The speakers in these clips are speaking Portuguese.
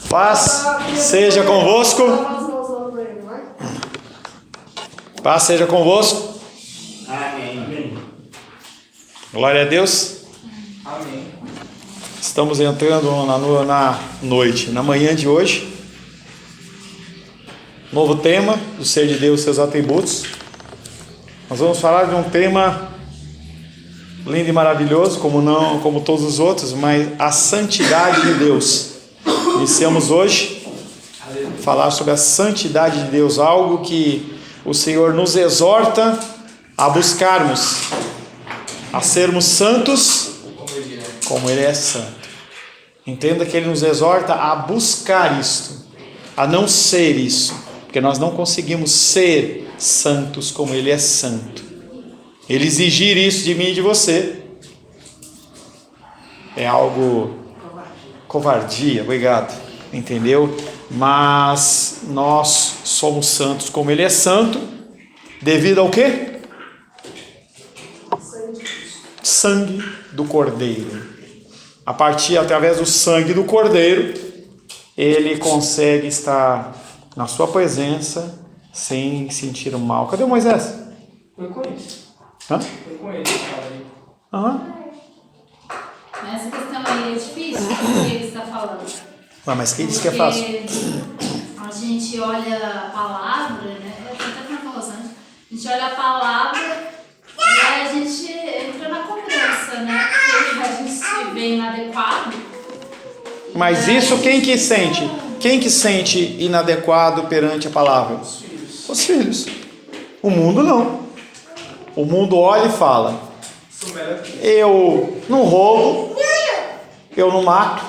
Paz seja convosco. Paz seja convosco. Amém. Glória a Deus. Amém. Estamos entrando na noite, na manhã de hoje. Novo tema do ser de Deus e seus atributos. Nós vamos falar de um tema lindo e maravilhoso, como todos os outros, mas a santidade de Deus. Iniciamos hoje a falar sobre a santidade de Deus, algo que o Senhor nos exorta a buscarmos, a sermos santos como Ele é santo. Entenda que Ele nos exorta a buscar isto, a não ser isso, porque nós não conseguimos ser santos como Ele é santo. Ele exigir isso de mim e de você é algo covardia, obrigado, entendeu? Mas nós somos santos como Ele é santo, devido ao quê? Sangue do Cordeiro. Através do sangue do Cordeiro, Ele consegue estar na sua presença sem sentir o mal. Cadê o Moisés? Foi com ele. Hã? Foi com ele. Aham. Essa questão aí é difícil, o que ele está falando. Mas quem disse que é fácil? A gente olha a palavra, né? Eu até falando com você, a gente olha a palavra e aí a gente entra na cobrança, né? Porque a gente se vê inadequado. Mas isso quem que sente? Quem que sente inadequado perante a palavra? Os filhos. O mundo não. O mundo olha e fala: eu não roubo, eu não mato,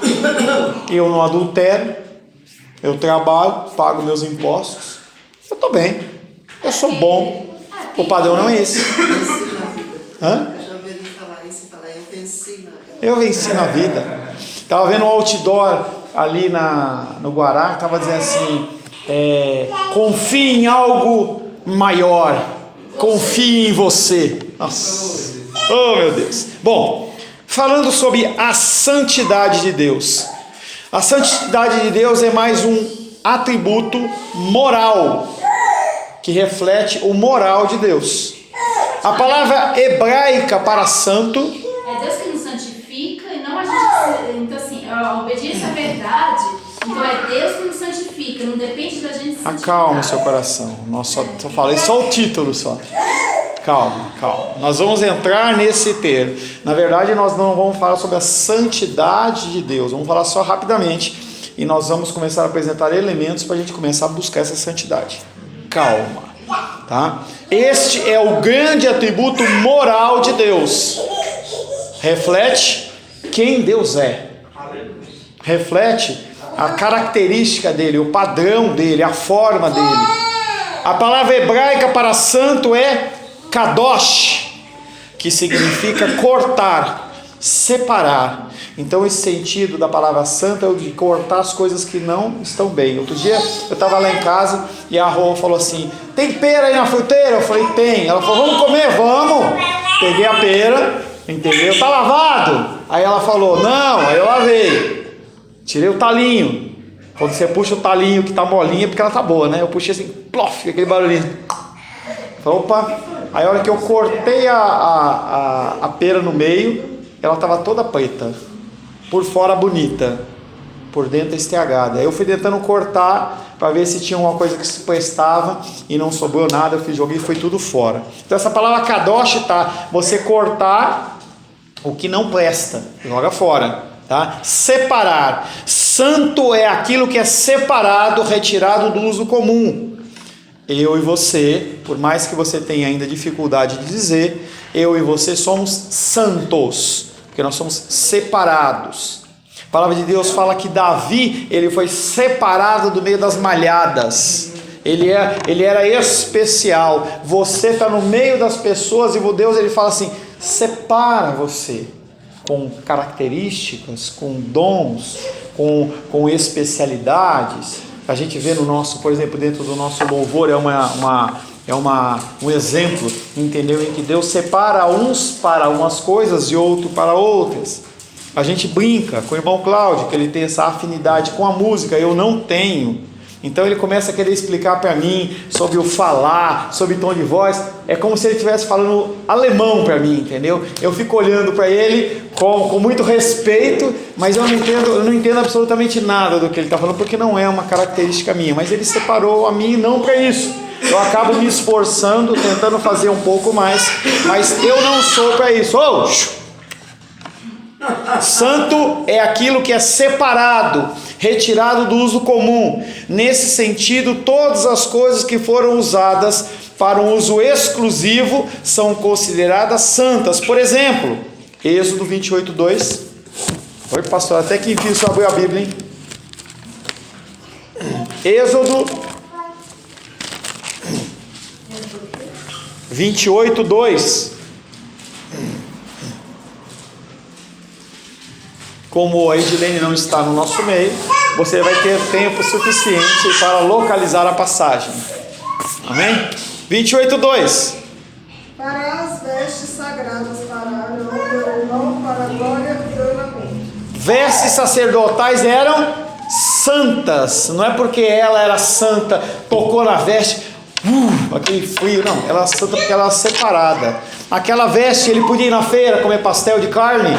eu não adultero, eu trabalho, pago meus impostos, eu estou bem, eu sou bom. O padrão não é esse. Hã? Eu venci na vida. Estava vendo um outdoor ali no Guará, estava dizendo assim: confie em algo maior, confie em você. Nossa, oh meu Deus. Bom, falando sobre a santidade de Deus. A santidade de Deus é mais um atributo moral, que reflete o moral de Deus. A palavra hebraica para santo é Deus que nos santifica e não a gente. Então, assim, a obediência à verdade, então é Deus que nos santifica, não depende da gente santificar. Acalma o seu coração. Nossa, só falei só o título só. Calma. Nós vamos entrar nesse termo. Na verdade, nós não vamos falar sobre a santidade de Deus. Vamos falar só rapidamente. E nós vamos começar a apresentar elementos para a gente começar a buscar essa santidade. Calma, tá? Este é o grande atributo moral de Deus. Reflete quem Deus é. Reflete a característica dele, o padrão dele, a forma dele. A palavra hebraica para santo é kadosh, que significa cortar, separar. Então esse sentido da palavra santo é o de cortar as coisas que não estão bem. Outro dia eu estava lá em casa e a Rô falou assim: tem pera aí na fruteira? Eu falei: tem. Ela falou: vamos comer? Vamos. Peguei a pera, entendeu? Tá lavado? Aí ela falou: não. Aí eu lavei, tirei o talinho. Quando você puxa o talinho que tá molinha, é porque ela tá boa, né? Eu puxei assim, plof, aquele barulhinho. Falei: opa. Aí a hora que eu cortei a pera no meio, ela estava toda preta, por fora bonita, por dentro estragada. Aí eu fui tentando cortar para ver se tinha alguma coisa que se prestava e não sobrou nada. Eu joguei e foi tudo fora. Então essa palavra kadosh tá, você cortar o que não presta, joga fora, tá? Separar. Santo é aquilo que é separado, retirado do uso comum. Eu e você, por mais que você tenha ainda dificuldade de dizer, eu e você somos santos, porque nós somos separados. A palavra de Deus fala que Davi, ele foi separado do meio das malhadas. Ele era especial. Você está no meio das pessoas e Deus, ele fala assim: separa você com características, com dons, com especialidades. A gente vê no nosso, por exemplo, dentro do nosso louvor, um exemplo, entendeu? Em que Deus separa uns para umas coisas e outro para outras. A gente brinca com o irmão Cláudio, que ele tem essa afinidade com a música, eu não tenho. Então ele começa a querer explicar para mim sobre o falar, sobre tom de voz. É como se ele estivesse falando alemão para mim, entendeu? Eu fico olhando para ele com muito respeito, mas eu não entendo absolutamente nada do que ele está falando, porque não é uma característica minha. Mas ele separou a mim não para isso. Eu acabo me esforçando, tentando fazer um pouco mais, mas eu não sou para isso. Santo é aquilo que é separado, retirado do uso comum. Nesse sentido, todas as coisas que foram usadas para um uso exclusivo são consideradas santas. Por exemplo, Êxodo 28:2. Oi, pastor, até que enfim, só abriu a Bíblia, hein? Êxodo 28:2. Como a Edilene não está no nosso meio, você vai ter tempo suficiente para localizar a passagem. Amém? 28:2. Para as vestes sagradas para Arão, meu irmão, para a glória do ornamento. Vestes sacerdotais eram santas. Não é porque ela era santa, tocou na veste, aquele frio. Não, ela era santa porque ela era separada. Aquela veste, ele podia ir na feira comer pastel de carne?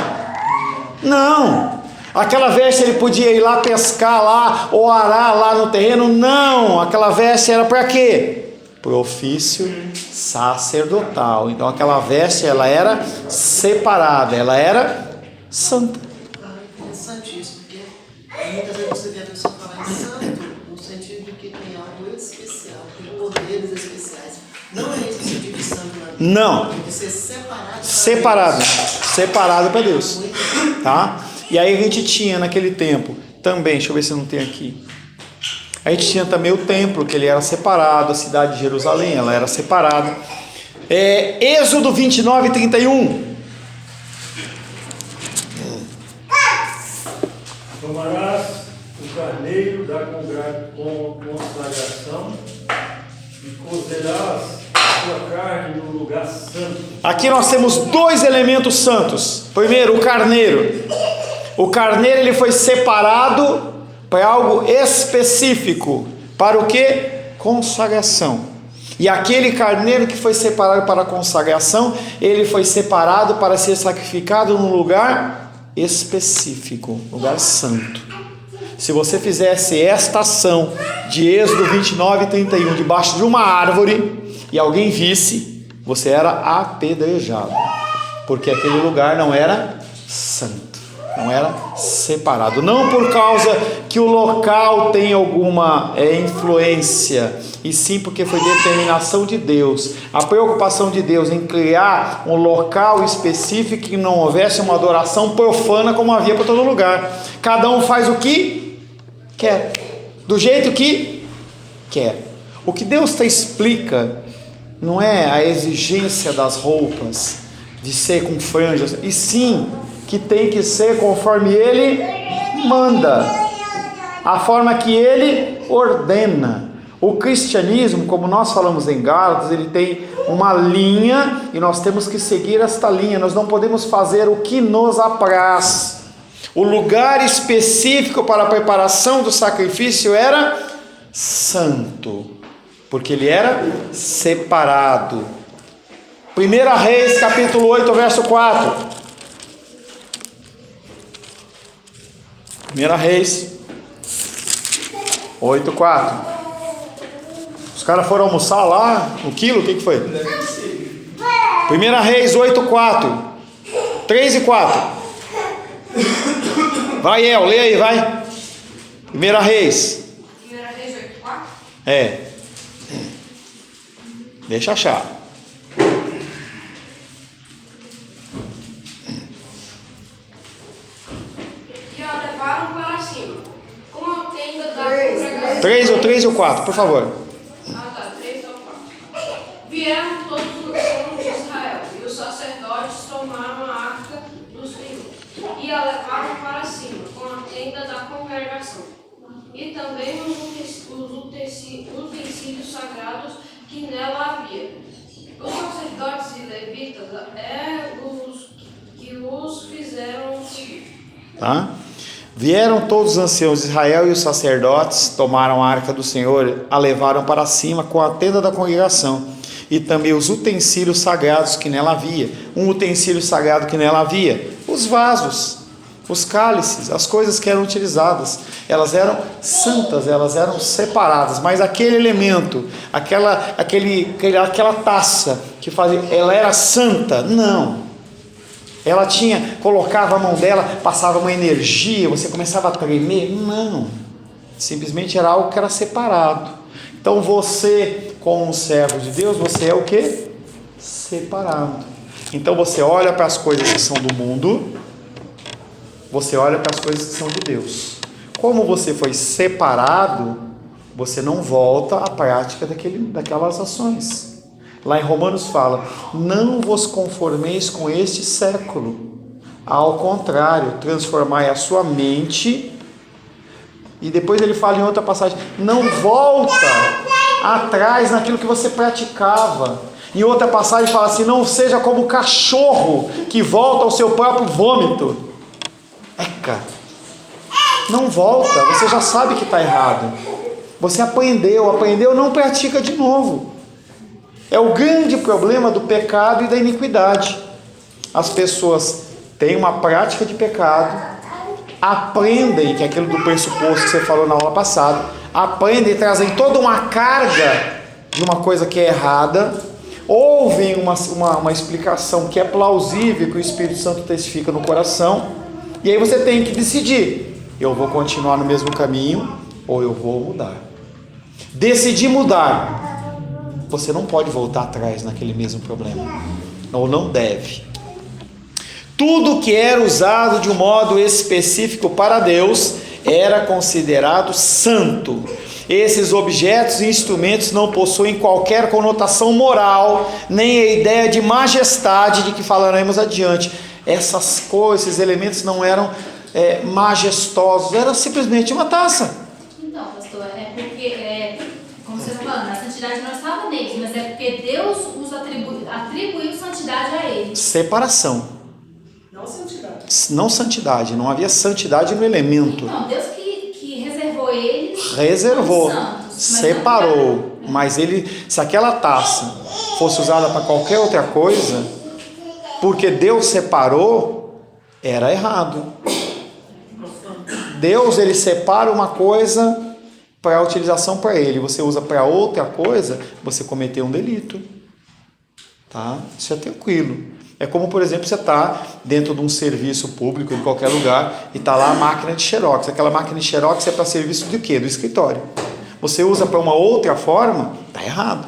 Não. Aquela veste ele podia ir lá pescar lá ou arar lá no terreno? Não. Aquela veste era para quê? Para o ofício sacerdotal. Então aquela veste ela era separada, ela era santa. Interessante isso, porque muitas vezes você vê a pessoa falar em santo no sentido de que tem algo especial, tem poderes especiais. Não é esse o sentido de santo, não. Tem que ser separado. Separado para Deus, tá? E aí a gente tinha naquele tempo também, deixa eu ver se não tem aqui. A gente tinha também o templo, que ele era separado, a cidade de Jerusalém, ela era separada. Êxodo 29:31. Tomarás o carneiro da consagração e cozerás a sua carne no lugar santo. Aqui nós temos dois elementos santos. Primeiro, o carneiro. O carneiro ele foi separado para algo específico. Para o que? Consagração. E aquele carneiro que foi separado para a consagração, ele foi separado para ser sacrificado num lugar específico, lugar santo. Se você fizesse esta ação de Êxodo 29:31 debaixo de uma árvore e alguém visse, você era apedrejado, porque aquele lugar não era santo, não era separado. Não por causa que o local tem alguma influência, e sim porque foi determinação de Deus, a preocupação de Deus em criar um local específico que não houvesse uma adoração profana como havia para todo lugar. Cada um faz o que quer, do jeito que quer. O que Deus explica não é a exigência das roupas de ser com franjas, e sim que tem que ser conforme Ele manda, a forma que Ele ordena. O cristianismo, como nós falamos em Gálatas, ele tem uma linha e nós temos que seguir esta linha. Nós não podemos fazer o que nos apraz. O lugar específico para a preparação do sacrifício era santo, porque ele era separado. 1 Reis, capítulo 8, verso 4. 1 Reis 8, 4. Os caras foram almoçar lá, no quilo, o que foi? 1 Reis 8, 4. 3 e 4. Vai, El, lê aí, vai. 1 Reis. 1 Reis 8, 4? Deixa achar. E a levaram para cima, com a tenda da congregação. 3 ou 4, por favor. Ah, tá, 3 ou 4. Vieram todos os homens de Israel, e os sacerdotes tomaram a arca do Senhor, e a levaram para cima, com a tenda da congregação, e também os utensílios sagrados que nela havia. Os sacerdotes e levitas os que os fizeram subir. Tá? Vieram todos os anciãos de Israel e os sacerdotes, tomaram a arca do Senhor, a levaram para cima com a tenda da congregação, e também os utensílios sagrados que nela havia. Um utensílio sagrado que nela havia: os vasos, os cálices, as coisas que eram utilizadas. Elas eram santas, elas eram separadas, mas aquele elemento, aquela taça que fazia, ela era santa? Não. Ela colocava a mão dela, passava uma energia, você começava a tremer? Não. Simplesmente era algo que era separado. Então você, como um servo de Deus, você é o quê? Separado. Então você olha para as coisas que são do mundo, você olha para as coisas que são de Deus. Como você foi separado, você não volta à prática daquelas ações. Lá em Romanos fala: não vos conformeis com este século, ao contrário, transformai a sua mente. E depois ele fala em outra passagem: não volta atrás naquilo que você praticava. Em outra passagem fala assim: não seja como o cachorro que volta ao seu próprio vômito. Não volta, você já sabe que está errado. Você aprendeu, não pratica de novo. É o grande problema do pecado e da iniquidade. As pessoas têm uma prática de pecado, aprendem, que é aquilo do pressuposto que você falou na aula passada, aprendem e trazem toda uma carga de uma coisa que é errada, ouvem uma explicação que é plausível, que o Espírito Santo testifica no coração, e aí você tem que decidir: eu vou continuar no mesmo caminho ou eu vou mudar. Decidir mudar, você não pode voltar atrás naquele mesmo problema, ou não deve. Tudo que era usado de um modo específico para Deus era considerado santo. Esses objetos e instrumentos não possuem qualquer conotação moral, nem a ideia de majestade de que falaremos adiante. Essas coisas, esses elementos não eram majestosos, era simplesmente uma taça. Então, pastor, é porque, como você está falando, a santidade não estava neles, mas é porque Deus os atribuiu santidade a eles. Separação. Não santidade. Não santidade, não havia santidade no elemento. Então, Deus que reservou eles. Reservou, santos, separou. Mas se aquela taça fosse usada para qualquer outra coisa, porque Deus separou, era errado. Deus, ele separa uma coisa para a utilização para ele, você usa para outra coisa, você cometeu um delito. Tá? Isso é tranquilo. É como, por exemplo, você está dentro de um serviço público, em qualquer lugar, e está lá a máquina de xerox. Aquela máquina de xerox é para serviço de quê? Do escritório. Você usa para uma outra forma, está errado.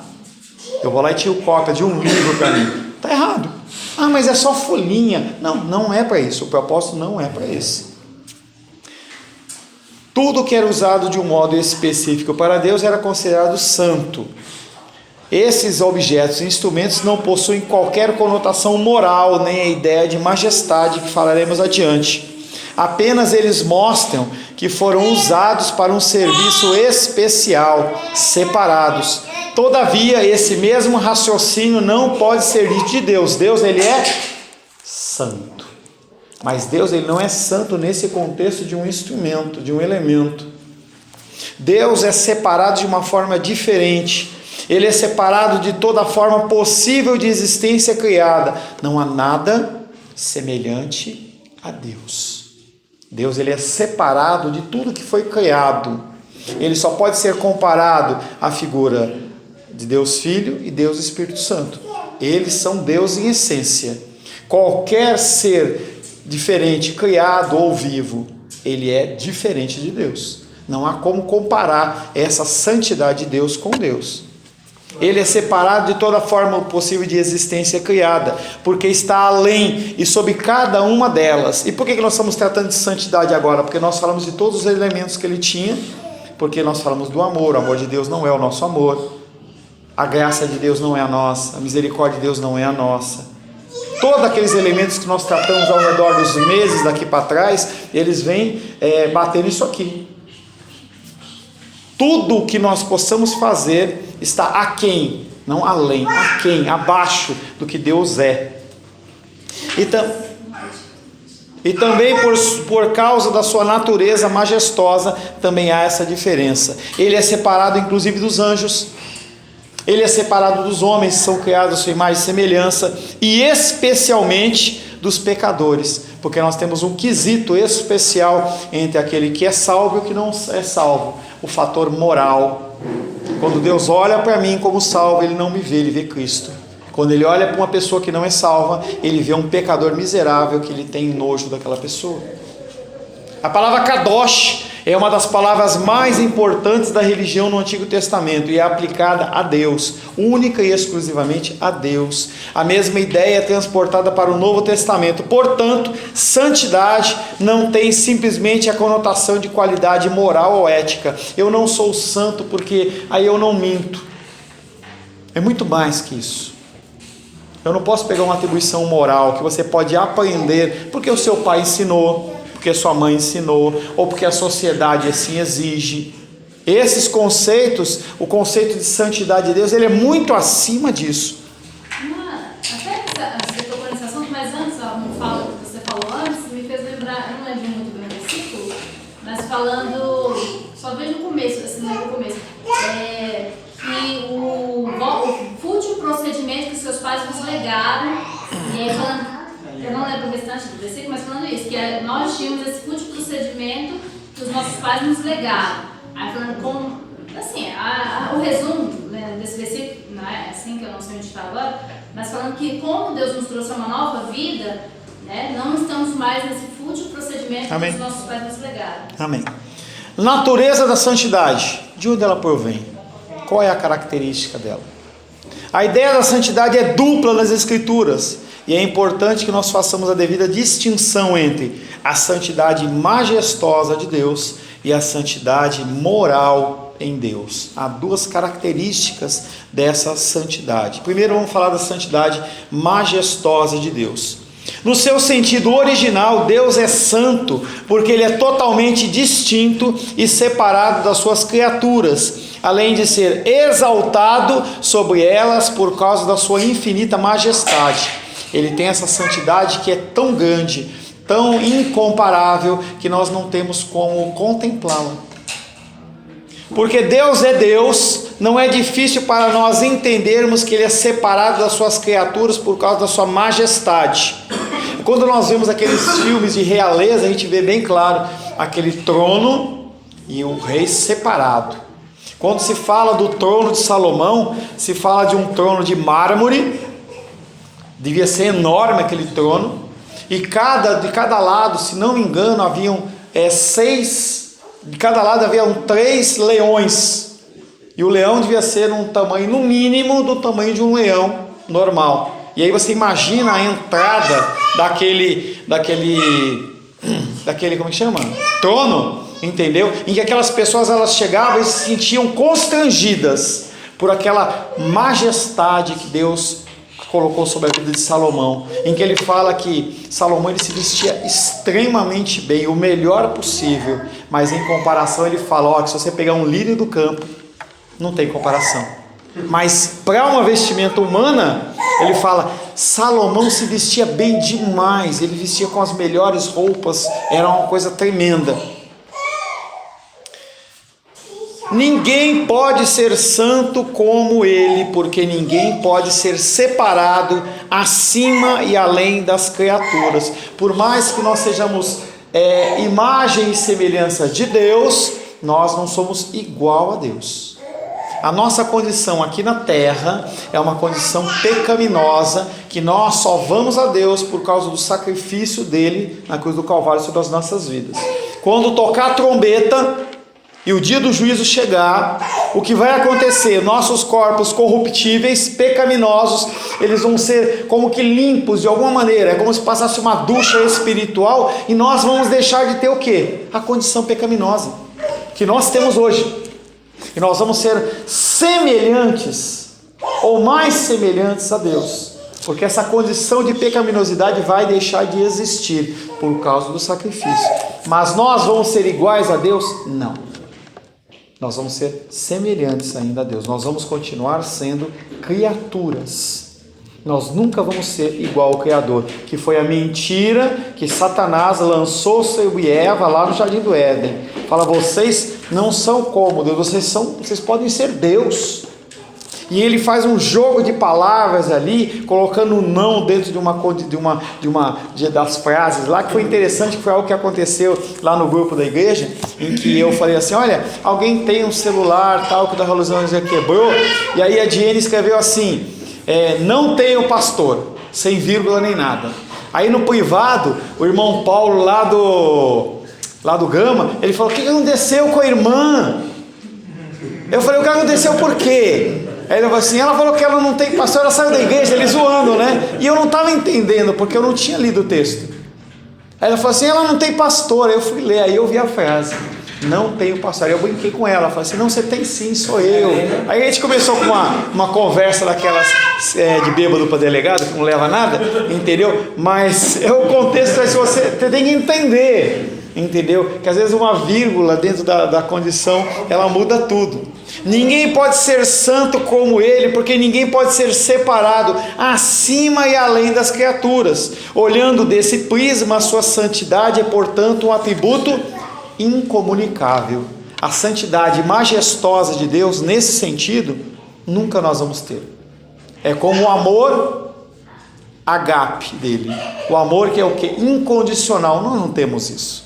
Eu vou lá e tiro cópia de um livro para mim, está errado. Ah, mas é só folhinha. Não, não é para isso. O propósito não é para esse. Tudo que era usado de um modo específico para Deus era considerado santo. Esses objetos e instrumentos não possuem qualquer conotação moral, nem a ideia de majestade que falaremos adiante. Apenas eles mostram que foram usados para um serviço especial, separados. Todavia, esse mesmo raciocínio não pode ser dito de Deus. Deus, ele é santo. Mas Deus, ele não é santo nesse contexto de um instrumento, de um elemento. Deus é separado de uma forma diferente. Ele é separado de toda forma possível de existência criada. Não há nada semelhante a Deus. Deus, ele é separado de tudo que foi criado. Ele só pode ser comparado à figura de Deus Filho e Deus Espírito Santo. Eles são Deus em essência. Qualquer ser diferente, criado ou vivo, ele é diferente de Deus. Não há como comparar essa santidade de Deus com Deus. Ele é separado de toda forma possível de existência criada, porque está além e sobre cada uma delas. E por que nós estamos tratando de santidade agora? Porque nós falamos de todos os elementos que ele tinha, porque nós falamos do amor. O amor de Deus não é o nosso amor, a graça de Deus não é a nossa, a misericórdia de Deus não é a nossa. Todos aqueles elementos que nós tratamos ao redor dos meses daqui para trás, eles vêm bater nisso aqui. Tudo o que nós possamos fazer está aquém, não além, aquém, abaixo do que Deus é. Então, E também por causa da sua natureza majestosa, também há essa diferença. Ele é separado inclusive dos anjos. Ele é separado dos homens, que são criados à sua imagem e semelhança, e especialmente dos pecadores, porque nós temos um quesito especial entre aquele que é salvo e o que não é salvo, o fator moral. Quando Deus olha para mim como salvo, Ele não me vê, Ele vê Cristo. Quando Ele olha para uma pessoa que não é salva, Ele vê um pecador miserável que Ele tem nojo daquela pessoa. A palavra kadosh é uma das palavras mais importantes da religião no Antigo Testamento e é aplicada a Deus, única e exclusivamente a Deus. A mesma ideia é transportada para o Novo Testamento. Portanto, santidade não tem simplesmente a conotação de qualidade moral ou ética. Eu não sou santo porque aí eu não minto. É muito mais que isso. Eu não posso pegar uma atribuição moral que você pode aprender porque o seu pai ensinou, porque sua mãe ensinou, ou porque a sociedade assim exige. Esses conceitos, o conceito de santidade de Deus, ele é muito acima disso. Até você tocou nesse assunto, mas antes, uma fala que você falou antes, me fez lembrar, eu não lembro muito bem o versículo, mas falando, só vejo no começo, assim, não é no começo, que o fútil procedimento que seus pais nos legaram, e aí falando, eu não lembro o restante do versículo, mas falando isso, que nós tínhamos esse fútil procedimento que os nossos pais nos legaram. Aí falando como, assim, o resumo, né, desse versículo, não é assim que eu não sei onde está agora, mas falando que como Deus nos trouxe uma nova vida, né, não estamos mais nesse fútil procedimento Amém. que os nossos pais nos legaram. Amém. Natureza da santidade, de onde ela provém? Qual é a característica dela? A ideia da santidade é dupla nas Escrituras. E é importante que nós façamos a devida distinção entre a santidade majestosa de Deus e a santidade moral em Deus. Há duas características dessa santidade. Primeiro vamos falar da santidade majestosa de Deus. No seu sentido original, Deus é santo porque Ele é totalmente distinto e separado das suas criaturas, além de ser exaltado sobre elas por causa da sua infinita majestade. Ele tem essa santidade que é tão grande, tão incomparável, que nós não temos como contemplá-la. Porque Deus é Deus, não é difícil para nós entendermos que Ele é separado das suas criaturas por causa da sua majestade. Quando nós vemos aqueles filmes de realeza, a gente vê bem claro aquele trono e o rei separado. Quando se fala do trono de Salomão, se fala de um trono de mármore. Devia ser enorme aquele trono, e de cada lado, se não me engano, haviam 6, de cada lado haviam 3 leões, e o leão devia ser um tamanho, no mínimo, do tamanho de um leão normal. E aí você imagina a entrada daquele como é que chama? Trono, entendeu? Em que aquelas pessoas, elas chegavam e se sentiam constrangidas por aquela majestade que Deus colocou sobre a vida de Salomão, em que ele fala que Salomão ele se vestia extremamente bem, o melhor possível, mas em comparação ele fala, que se você pegar um lírio do campo, não tem comparação. Mas para uma vestimenta humana, ele fala, Salomão se vestia bem demais, ele vestia com as melhores roupas, era uma coisa tremenda. Ninguém pode ser santo como ele, porque ninguém pode ser separado acima e além das criaturas. Por mais que nós sejamos imagem e semelhança de Deus, nós não somos igual a Deus. A nossa condição aqui na terra é uma condição pecaminosa, que nós só vamos a Deus por causa do sacrifício dele na cruz do Calvário sobre as nossas vidas. Quando tocar a trombeta e o dia do juízo chegar, o que vai acontecer? Nossos corpos corruptíveis, pecaminosos, eles vão ser como que limpos de alguma maneira. É como se passasse uma ducha espiritual e nós vamos deixar de ter o quê? A condição pecaminosa que nós temos hoje. E nós vamos ser semelhantes ou mais semelhantes a Deus. Porque essa condição de pecaminosidade vai deixar de existir por causa do sacrifício. Mas nós vamos ser iguais a Deus? Não. Nós vamos ser semelhantes ainda a Deus. Nós vamos continuar sendo criaturas. Nós nunca vamos ser igual ao Criador, que foi a mentira que Satanás lançou sobre Eva lá no Jardim do Éden. Fala, vocês não são como Deus, vocês podem ser Deus. E ele faz um jogo de palavras ali, colocando um não dentro das frases lá, que foi interessante, que foi algo que aconteceu lá no grupo da igreja, em que eu falei assim, olha, alguém tem um celular tal, que da Revolução já quebrou, e aí a Diene escreveu assim, não tenho pastor, sem vírgula nem nada. Aí no privado, o irmão Paulo lá do Gama, ele falou, o que aconteceu com a irmã? Eu falei, o que aconteceu por quê? Aí ele falou assim, ela falou que ela não tem pastor, ela saiu da igreja, ele zoando, né? E eu não estava entendendo, porque eu não tinha lido o texto. Aí ela falou assim, ela não tem pastor. Aí eu fui ler, aí eu vi a frase, não tenho pastor. Aí eu brinquei com ela, falei assim, não, você tem sim, sou eu. Aí a gente começou com uma conversa daquelas de bêbado para delegado, que não leva a nada, entendeu? Mas o contexto é, você tem que entender, entendeu? Que às vezes uma vírgula dentro da condição, ela muda tudo. Ninguém pode ser santo como ele, porque ninguém pode ser separado acima e além das criaturas. Olhando desse prisma, a sua santidade é, portanto, um atributo incomunicável. A santidade majestosa de Deus, nesse sentido, nunca nós vamos ter. É como o amor agape dele. O amor que é o quê? Incondicional. Nós não temos isso.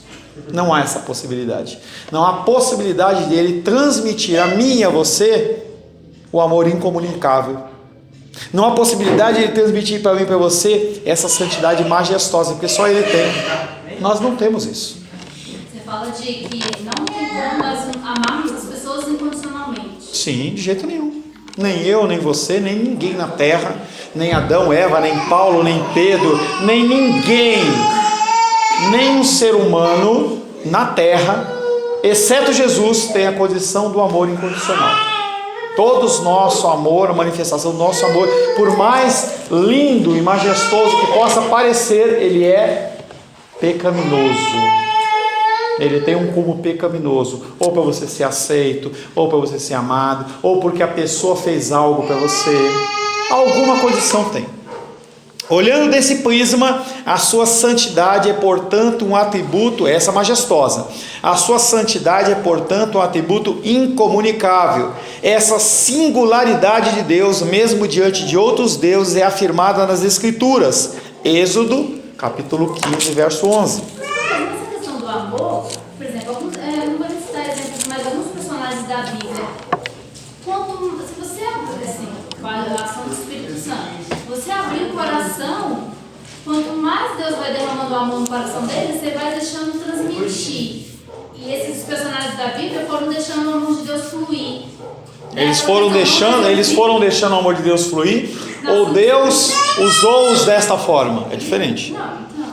Não há essa possibilidade. Não há possibilidade de ele transmitir a mim e a você o amor incomunicável. Não há possibilidade de ele transmitir para mim e para você essa santidade majestosa, porque só ele tem. Nós não temos isso. Você fala de que não tem como nós amarmos as pessoas incondicionalmente. Sim, de jeito nenhum. Nem eu, nem você, nem ninguém na terra, nem Adão, Eva, nem Paulo, nem Pedro, nem ninguém. Nenhum ser humano na terra, exceto Jesus, tem a condição do amor incondicional. Todos nosso amor, a manifestação do nosso amor, por mais lindo e majestoso que possa parecer, ele é pecaminoso. Ele tem um cúmulo pecaminoso, ou para você ser aceito, ou para você ser amado, ou porque a pessoa fez algo para você. Alguma condição tem. Olhando desse prisma, a sua santidade é, portanto, um atributo, essa majestosa. A sua santidade é, portanto, um atributo incomunicável. Essa singularidade de Deus, mesmo diante de outros deuses, é afirmada nas Escrituras. Êxodo, capítulo 15, verso 11. Nessa questão do amor, por exemplo, não vou citar exemplos, mas alguns personagens da Bíblia, se você abrir assim, com a ação do Espírito Santo, você abrir o coração, quanto mais Deus vai derramando o amor no coração dele, você vai deixando transmitir. E esses personagens da Bíblia foram deixando o amor de Deus fluir. Eles foram deixando o amor de Deus fluir, ou Deus usou-os desta forma? É diferente.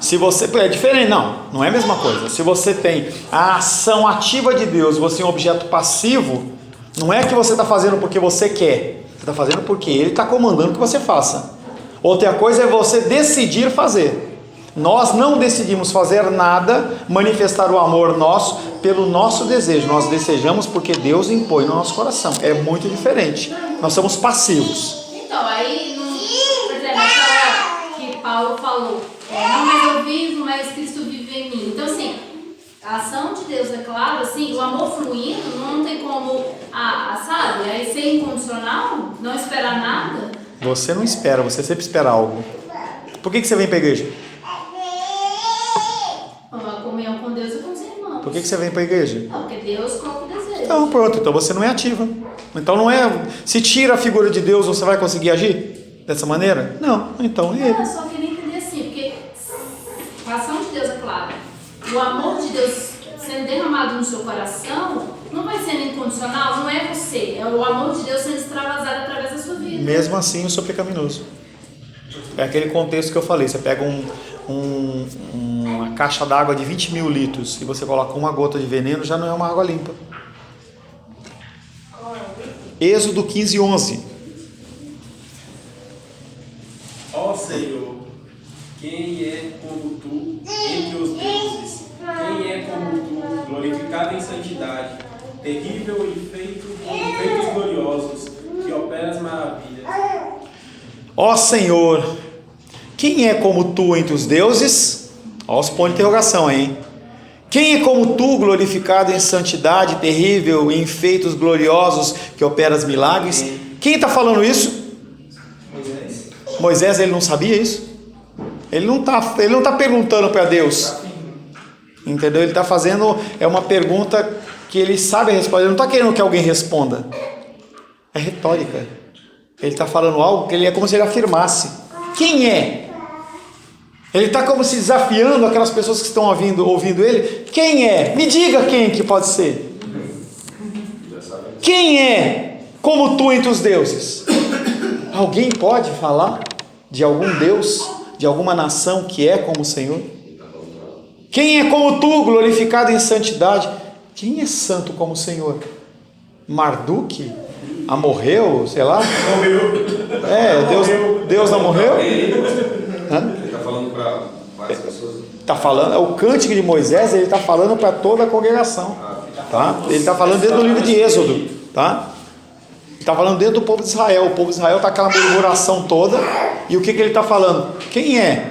Se você é diferente, não é a mesma coisa. Se você tem a ação ativa de Deus, você é um objeto passivo, não é que você está fazendo porque você quer, você está fazendo porque Ele está comandando que você faça. Outra coisa é você decidir fazer. Nós não decidimos fazer nada, manifestar o amor nosso pelo nosso desejo. Nós desejamos porque Deus impõe no nosso coração. É muito diferente. Nós somos passivos. Então, aí, por exemplo, aquela que Paulo falou, não mais eu vivo, mas Cristo vive em mim. Então, assim, a ação de Deus, é claro, assim, o amor fluindo, não tem como, sabe, aí ser incondicional, não esperar nada. Você não espera, você sempre espera algo. Por que você vem para a igreja? A comunhão com Deus e com os irmãos. Por que você vem para a igreja? Não, porque Deus coloca o desejo. Então pronto, então você não é ativa. Então não é, se tira a figura de Deus, você vai conseguir agir dessa maneira? Não, então é ele. Só queria entender assim, porque a ação de Deus é clara. O amor de Deus sendo derramado no seu coração não vai sendo incondicional, não é você, é o amor de Deus sendo extravasado através da sua vida. Mesmo assim eu sou pecaminoso. É aquele contexto que eu falei, você pega uma caixa d'água de 20 mil litros e você coloca uma gota de veneno, já não é uma água limpa. Êxodo 15, 11. Ó Senhor, quem é como tu entre os deuses? Quem é como tu, glorificado em santidade, terrível em feitos gloriosos, que opera as maravilhas? Ó Senhor, quem é como tu entre os deuses? Ó os pontos de interrogação aí, hein? Quem é como tu, glorificado em santidade, terrível, em feitos gloriosos, que operas milagres? Quem está falando isso? Moisés, ele não sabia isso? Ele não está perguntando para Deus, entendeu? Ele está fazendo, é uma pergunta que ele sabe a resposta, ele não está querendo que alguém responda, é retórica. Ele está falando algo que ele é como se ele afirmasse. Quem é? Ele está como se desafiando aquelas pessoas que estão ouvindo ele. Quem é? Me diga quem que pode ser. Quem é como tu entre os deuses? Alguém pode falar de algum Deus, de alguma nação que é como o Senhor? Quem é como tu, glorificado em santidade? Quem é santo como o Senhor? Marduk? Morreu? Sei lá? Morreu. Deus não morreu? Ele está falando para várias pessoas. Está falando, é o cântico de Moisés, ele está falando para toda a congregação. Tá? Ele está falando dentro do livro de Êxodo. Tá? Ele está falando dentro do povo de Israel. O povo de Israel está aquela murmuração toda. E o que ele está falando? Quem é?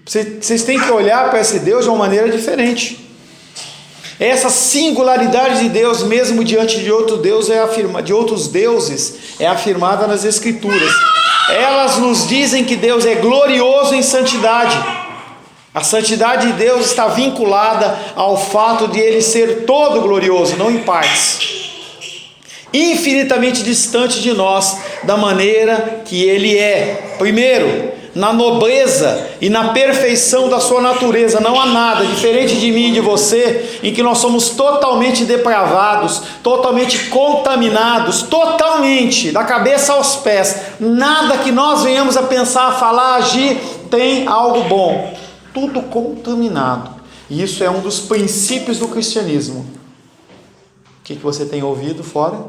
Vocês têm que olhar para esse Deus de uma maneira diferente. Essa singularidade de Deus, mesmo diante de outro Deus, de outros deuses, é afirmada nas Escrituras. Elas nos dizem que Deus é glorioso em santidade. A santidade de Deus está vinculada ao fato de Ele ser todo glorioso, não em partes. Infinitamente distante de nós, da maneira que Ele é. Primeiro, na nobreza e na perfeição da sua natureza. Não há nada diferente de mim e de você, em que nós somos totalmente depravados, totalmente contaminados, totalmente, da cabeça aos pés. Nada que nós venhamos a pensar, a falar, a agir, tem algo bom. Tudo contaminado. E isso é um dos princípios do cristianismo. O que você tem ouvido fora?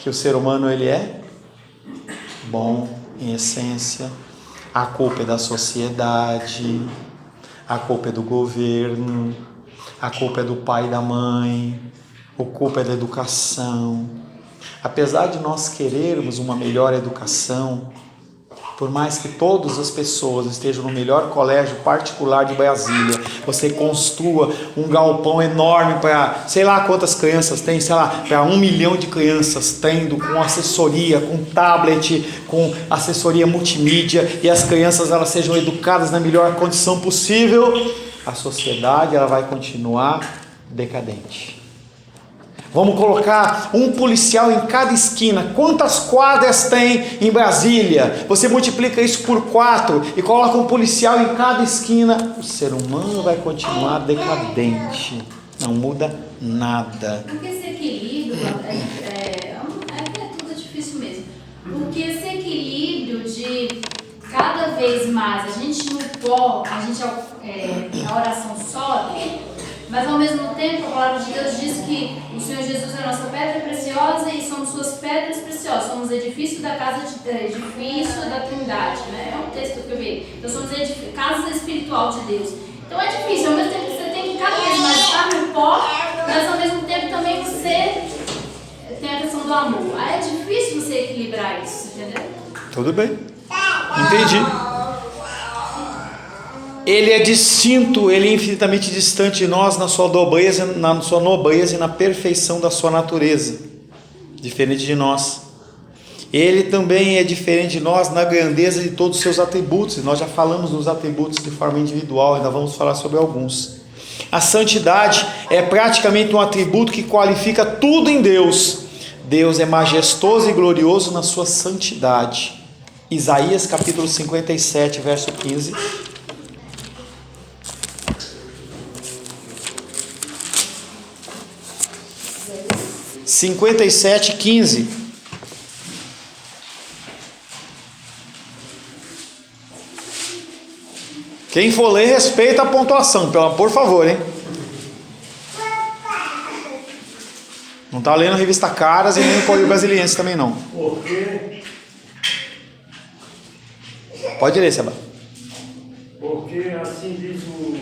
Que o ser humano ele é bom em essência. A culpa é da sociedade, a culpa é do governo, a culpa é do pai e da mãe, a culpa é da educação. Apesar de nós querermos uma melhor educação, por mais que todas as pessoas estejam no melhor colégio particular de Brasília, você construa um galpão enorme para, sei lá quantas crianças tem, sei lá, para 1 milhão de crianças tendo, com assessoria, com tablet, com assessoria multimídia, e as crianças elas sejam educadas na melhor condição possível, a sociedade ela vai continuar decadente. Vamos colocar um policial em cada esquina. Quantas quadras tem em Brasília? Você multiplica isso por 4 e coloca um policial em cada esquina. O ser humano vai continuar decadente. Não muda nada. Porque esse equilíbrio é tudo difícil mesmo. Porque esse equilíbrio de cada vez mais a gente no pó, a oração sobe. Mas ao mesmo tempo a palavra de Deus diz que o Senhor Jesus é a nossa pedra preciosa e somos suas pedras preciosas. Somos edifício da casa edifício da Trindade, né? É um texto que eu vi. Então somos casa espiritual de Deus. Então é difícil, ao mesmo tempo que você tem que cada vez mais estar no pó, mas ao mesmo tempo também você tem a questão do amor. Aí é difícil você equilibrar isso, entendeu? Tudo bem. Entendi. Ele é distinto, ele é infinitamente distante de nós na sua nobreza e na perfeição da sua natureza, diferente de nós. Ele também é diferente de nós na grandeza de todos os seus atributos, e nós já falamos nos atributos de forma individual, ainda vamos falar sobre alguns. A santidade é praticamente um atributo que qualifica tudo em Deus. Deus é majestoso e glorioso na sua santidade. Isaías capítulo 57, verso 15. 57:15. Quem for ler, respeita a pontuação, por favor, hein? Não está lendo a revista Caras e nem o Correio Brasiliense também não. Pode ler, Seba. Porque assim diz o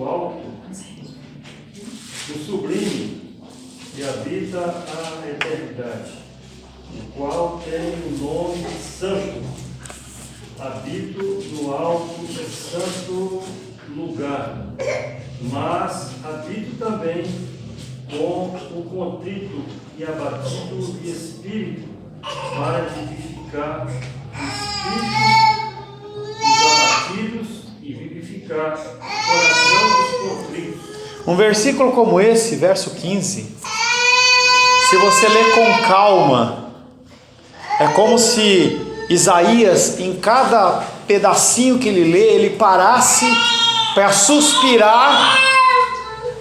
alto, o sublime, que habita a eternidade. o qual tem o nome de santo. Habito no alto e santo lugar, mas habito também com o contrito e abatido de espírito, para vivificar o espírito dos abatidos e vivificar o coração dos contritos. Um versículo como esse, verso 15, se você ler com calma, é como se Isaías, em cada pedacinho que ele lê, ele parasse para suspirar.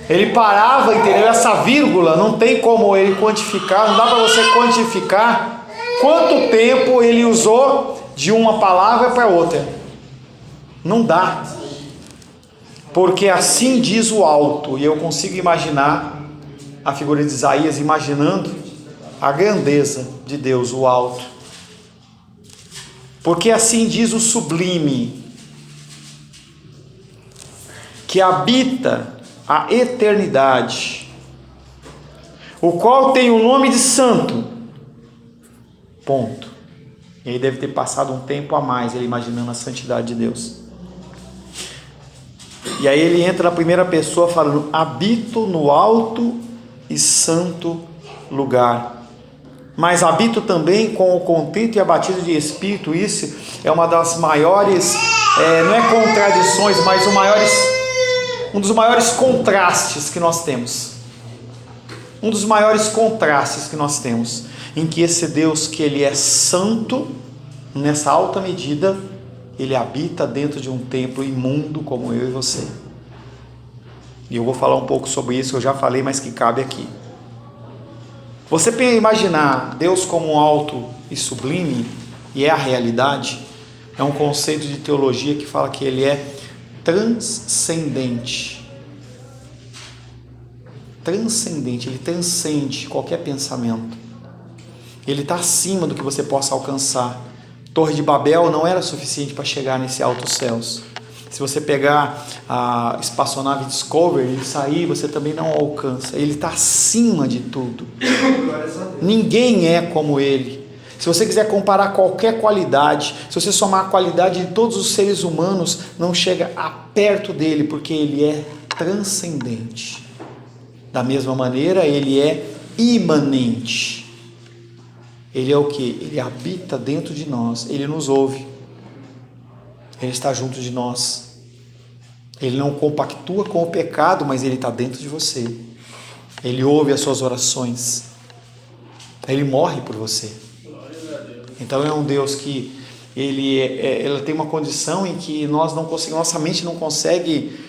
Ele parava, entendeu? Essa vírgula não tem como ele quantificar, não dá para você quantificar quanto tempo ele usou de uma palavra para outra. Não dá. Porque assim diz o alto, e eu consigo imaginar a figura de Isaías imaginando a grandeza de Deus, o alto. Porque assim diz o sublime, que habita a eternidade, o qual tem o nome de santo. Ponto. E aí deve ter passado um tempo a mais ele imaginando a santidade de Deus. E aí ele entra na primeira pessoa falando: habito no alto e santo lugar, mas habito também com o contrito e abatido de espírito. Isso é uma das maiores, não é contradições, mas um dos maiores contrastes que nós temos. Um dos maiores contrastes que nós temos, em que esse Deus, que ele é santo, nessa alta medida, ele habita dentro de um templo imundo como eu e você. E eu vou falar um pouco sobre isso, eu já falei, mas que cabe aqui. Você imaginar Deus como um alto e sublime, e é a realidade, é um conceito de teologia que fala que ele é transcendente. Transcendente, ele transcende qualquer pensamento. Ele está acima do que você possa alcançar. Torre de Babel não era suficiente para chegar nesse altos céus. Se você pegar a espaçonave Discovery e sair, você também não alcança. Ele está acima de tudo. Ninguém é como ele. Se você quiser comparar qualquer qualidade, se você somar a qualidade de todos os seres humanos, não chega a perto dele, porque ele é transcendente. Da mesma maneira, ele é imanente. Ele é o que? Ele habita dentro de nós, ele nos ouve, ele está junto de nós. Ele não compactua com o pecado, mas ele está dentro de você. Ele ouve as suas orações, ele morre por você. Então é um Deus que ele tem uma condição em que nós não conseguimos, nossa mente não consegue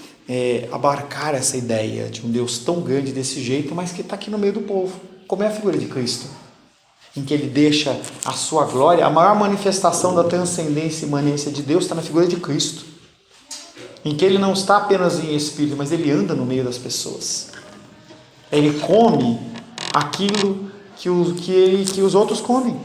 abarcar essa ideia de um Deus tão grande desse jeito, mas que está aqui no meio do povo, como é a figura de Cristo, em que ele deixa a sua glória. A maior manifestação da transcendência e imanência de Deus está na figura de Cristo, em que ele não está apenas em espírito, mas ele anda no meio das pessoas. Ele come aquilo que os outros comem.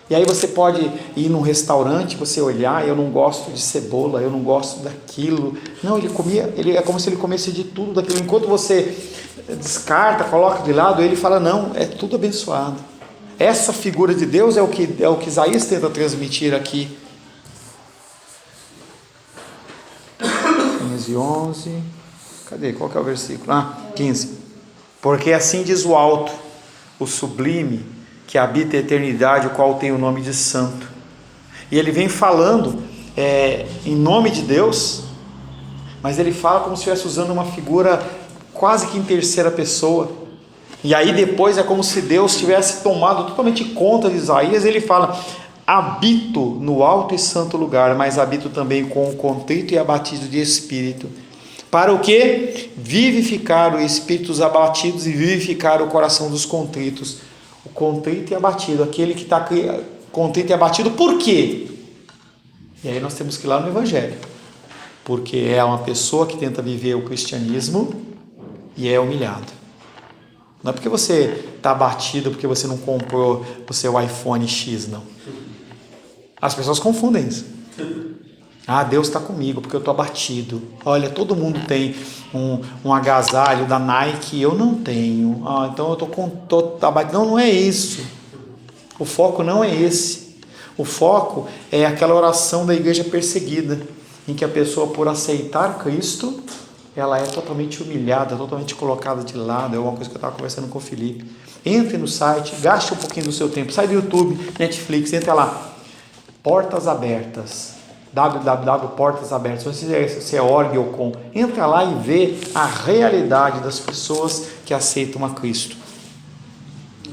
E aí você pode ir num restaurante, você olhar: eu não gosto de cebola, eu não gosto daquilo. Não, ele é como se ele comesse de tudo daquilo. Enquanto você descarta, coloca de lado, ele fala: não, é tudo abençoado. Essa figura de Deus é o que Isaías tenta transmitir aqui. 11. Cadê? Qual que é o versículo? 15. Porque assim diz o alto, o sublime, que habita a eternidade, o qual tem o nome de santo. E ele vem falando em nome de Deus, mas ele fala como se estivesse usando uma figura quase que em terceira pessoa. E aí depois é como se Deus tivesse tomado totalmente conta de Isaías. Ele fala: habito no alto e santo lugar, mas habito também com o contrito e abatido de espírito. Para o quê? Vivificar o espírito dos abatidos e vivificar o coração dos contritos. O contrito e abatido, aquele que está contrito e abatido, por quê? E aí nós temos que ir lá no Evangelho, porque é uma pessoa que tenta viver o cristianismo e é humilhado. Não é porque você está abatido porque você não comprou o seu iPhone X, não. As pessoas confundem isso. Deus está comigo porque eu estou abatido. Olha, todo mundo tem um agasalho da Nike, eu não tenho. Então eu estou abatido. Não é isso. O foco não é esse. O foco é aquela oração da igreja perseguida, em que a pessoa, por aceitar Cristo, ela é totalmente humilhada, totalmente colocada de lado. É uma coisa que eu estava conversando com o Felipe. Entre no site, gaste um pouquinho do seu tempo, sai do YouTube, Netflix, entra lá, Portas Abertas, www.portasabertas, não sei se é org ou com, entra lá e vê a realidade das pessoas que aceitam a Cristo.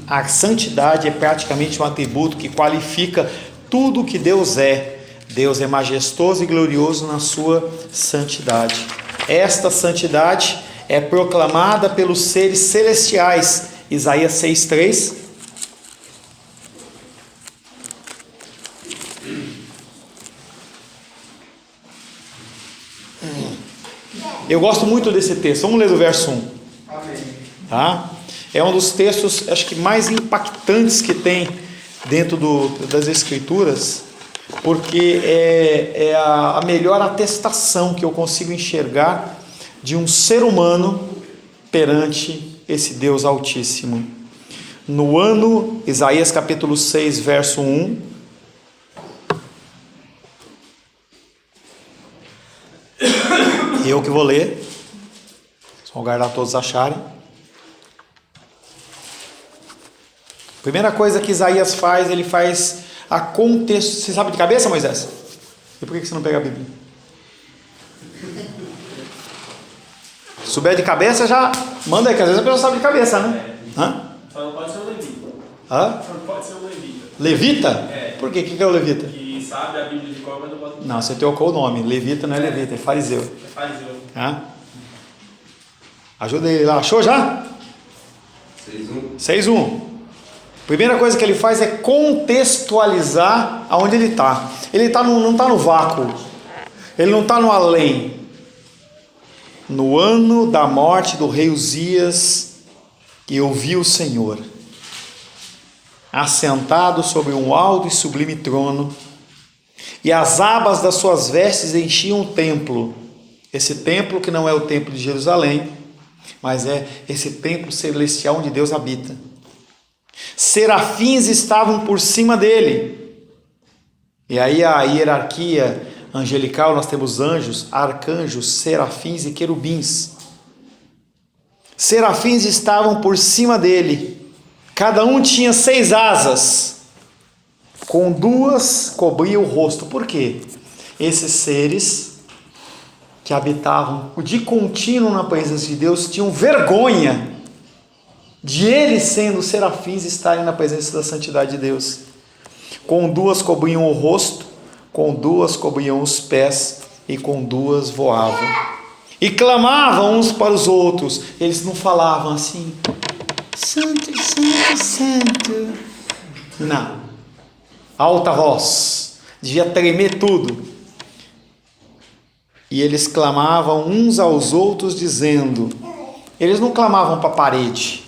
A santidade é praticamente um atributo que qualifica tudo o que Deus é. Deus é majestoso e glorioso na sua santidade. Esta santidade é proclamada pelos seres celestiais. Isaías 6:3. Eu gosto muito desse texto. Vamos ler do verso 1. Amém. Tá? É um dos textos, acho que mais impactantes que tem dentro das Escrituras, porque é a melhor atestação que eu consigo enxergar de um ser humano perante esse Deus Altíssimo. No ano, Isaías capítulo 6, verso 1. Eu que vou ler, só aguardar todos acharem. Primeira coisa que Isaías faz, ele faz a contexto. Você sabe de cabeça, Moisés? E por que você não pega a Bíblia? Se souber de cabeça, já manda aí, que às vezes a pessoa sabe de cabeça, né? Hã? Só não pode ser um levita. Hã? Só não pode ser um levita. Levita? É. Por quê? O que é o levita? Que sabe a Bíblia de cor, mas não pode. Não, você trocou o nome. Levita não é levita, é fariseu. É fariseu. Hã? Ajuda ele lá. Achou já? 6:1. 6:1. Primeira coisa que ele faz é contextualizar aonde ele está. Ele não está no vácuo. Ele não está no além. No ano da morte do rei Uzias, eu vi o Senhor assentado sobre um alto e sublime trono, e as abas das suas vestes enchiam o templo. Esse templo que não é o templo de Jerusalém, mas é esse templo celestial onde Deus habita. Serafins estavam por cima dele. E aí a hierarquia angelical, nós temos anjos, arcanjos, serafins e querubins. Serafins estavam por cima dele. Cada um tinha 6 asas. Com 2 cobria o rosto. Por quê? Esses seres que habitavam de contínuo na presença de Deus tinham vergonha de eles, sendo serafins, estarem na presença da santidade de Deus. Com 2 cobriam o rosto, com 2 cobriam os pés, e com 2 voavam. E clamavam uns para os outros. Eles não falavam assim, santo, santo, santo. Não. Alta voz. Devia tremer tudo. E eles clamavam uns aos outros, dizendo... Eles não clamavam para a parede.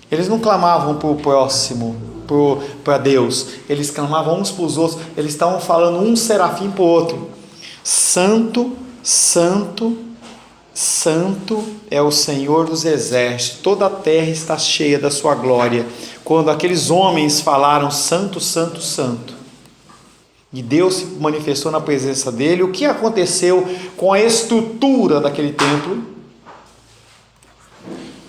Eles não clamavam para o próximo, para Deus. Eles clamavam uns para os outros. Eles estavam falando um serafim para o outro. Santo, santo, santo é o Senhor dos exércitos. Toda a terra está cheia da sua glória. Quando aqueles homens falaram santo, santo, santo, e Deus se manifestou na presença dele, o que aconteceu com a estrutura daquele templo?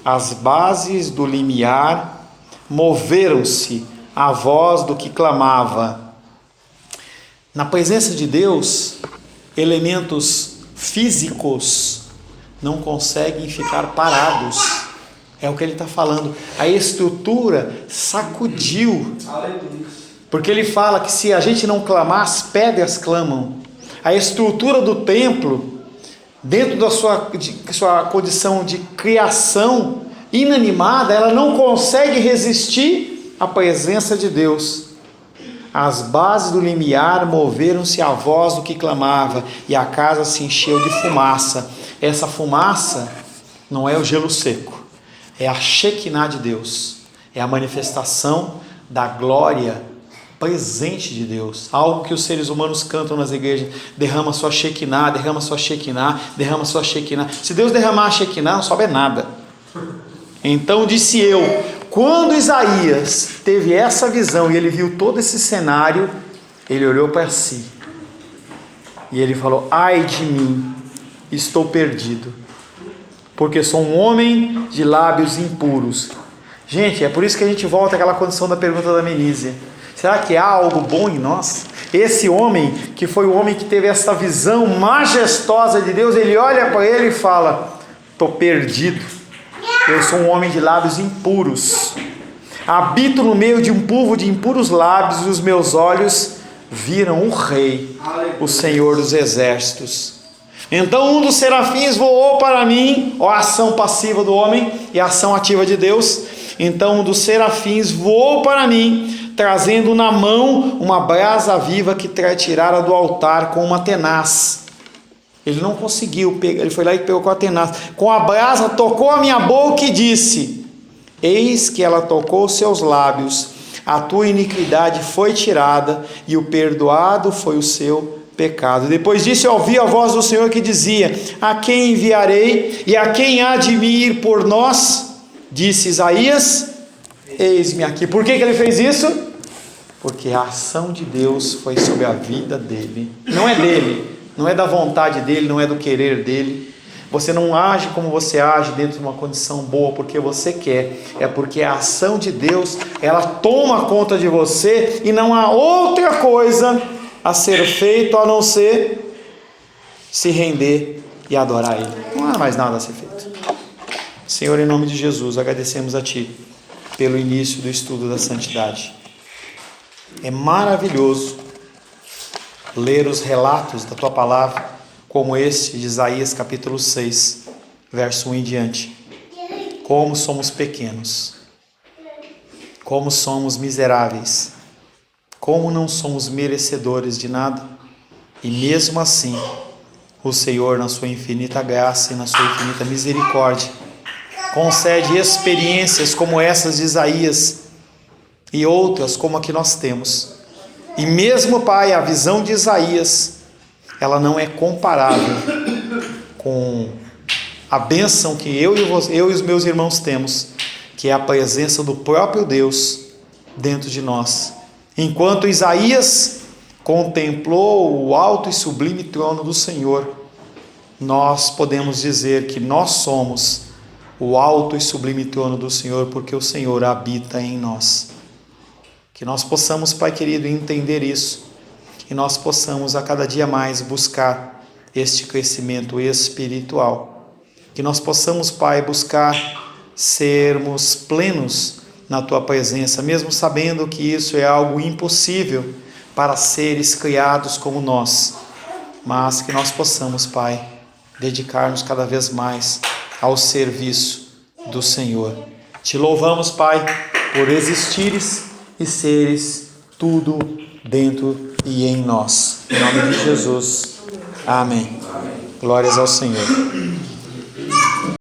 As bases do limiar moveram-se à voz do que clamava. Na presença de Deus, elementos físicos não conseguem ficar parados. É o que ele está falando. A estrutura sacudiu. Porque ele fala que se a gente não clamar, as pedras clamam. A estrutura do templo, dentro da sua condição de criação inanimada, ela não consegue resistir à presença de Deus. As bases do limiar moveram-se à voz do que clamava, e a casa se encheu de fumaça. Essa fumaça não é o gelo seco, é a Shekinah de Deus, é a manifestação da glória presente de Deus, algo que os seres humanos cantam nas igrejas: derrama sua Shekinah, derrama sua Shekinah, derrama sua Shekinah. Se Deus derramar a Shekinah, não sobe nada. Então disse eu: Quando Isaías teve essa visão e ele viu todo esse cenário, ele olhou para si e ele falou: ai de mim, estou perdido, porque sou um homem de lábios impuros. Gente, é por isso que a gente volta àquela condição da pergunta da Menísia: será que há algo bom em nós? Esse homem, que foi o homem que teve essa visão majestosa de Deus, ele olha para ele e fala: estou perdido, eu sou um homem de lábios impuros, habito no meio de um povo de impuros lábios, e os meus olhos viram o Rei, o Senhor dos Exércitos. Então um dos serafins voou para mim, ó, a ação passiva do homem e a ação ativa de Deus. Então um dos serafins voou para mim, trazendo na mão uma brasa viva que tirara do altar com uma tenaz. Ele não conseguiu pegar, ele foi lá e pegou com a tenaz. Com a brasa tocou a minha boca e disse: eis que ela tocou os seus lábios, a tua iniquidade foi tirada e o perdoado foi o seu pecado. Depois disso eu ouvi a voz do Senhor que dizia: a quem enviarei e a quem há de me ir por nós? Disse Isaías: eis-me aqui. Por que ele fez isso? Porque a ação de Deus foi sobre a vida dele. Não é dele, não é da vontade dele, não é do querer dele. Você não age como você age dentro de uma condição boa porque você quer, é porque a ação de Deus, ela toma conta de você e não há outra coisa a ser feito a não ser se render e adorar Ele. Não há mais nada a ser feito. Senhor, em nome de Jesus, agradecemos a Ti pelo início do estudo da santidade. É maravilhoso ler os relatos da Tua Palavra, como este de Isaías capítulo 6, verso 1 em diante. Como somos pequenos, como somos miseráveis, como não somos merecedores de nada, e mesmo assim, o Senhor, na sua infinita graça e na sua infinita misericórdia, concede experiências como essas de Isaías e outras como a que nós temos. E mesmo, Pai, a visão de Isaías, ela não é comparável com a bênção que eu e os meus irmãos temos, que é a presença do próprio Deus dentro de nós. Enquanto Isaías contemplou o alto e sublime trono do Senhor, nós podemos dizer que nós somos o alto e sublime trono do Senhor, porque o Senhor habita em nós. Que nós possamos, Pai querido, entender isso, que nós possamos a cada dia mais buscar este crescimento espiritual, que nós possamos, Pai, buscar sermos plenos na Tua presença, mesmo sabendo que isso é algo impossível para seres criados como nós, mas que nós possamos, Pai, dedicar-nos cada vez mais ao serviço do Senhor. Te louvamos, Pai, por existires e seres tudo dentro e em nós. Em nome de Jesus. Amém. Glórias ao Senhor.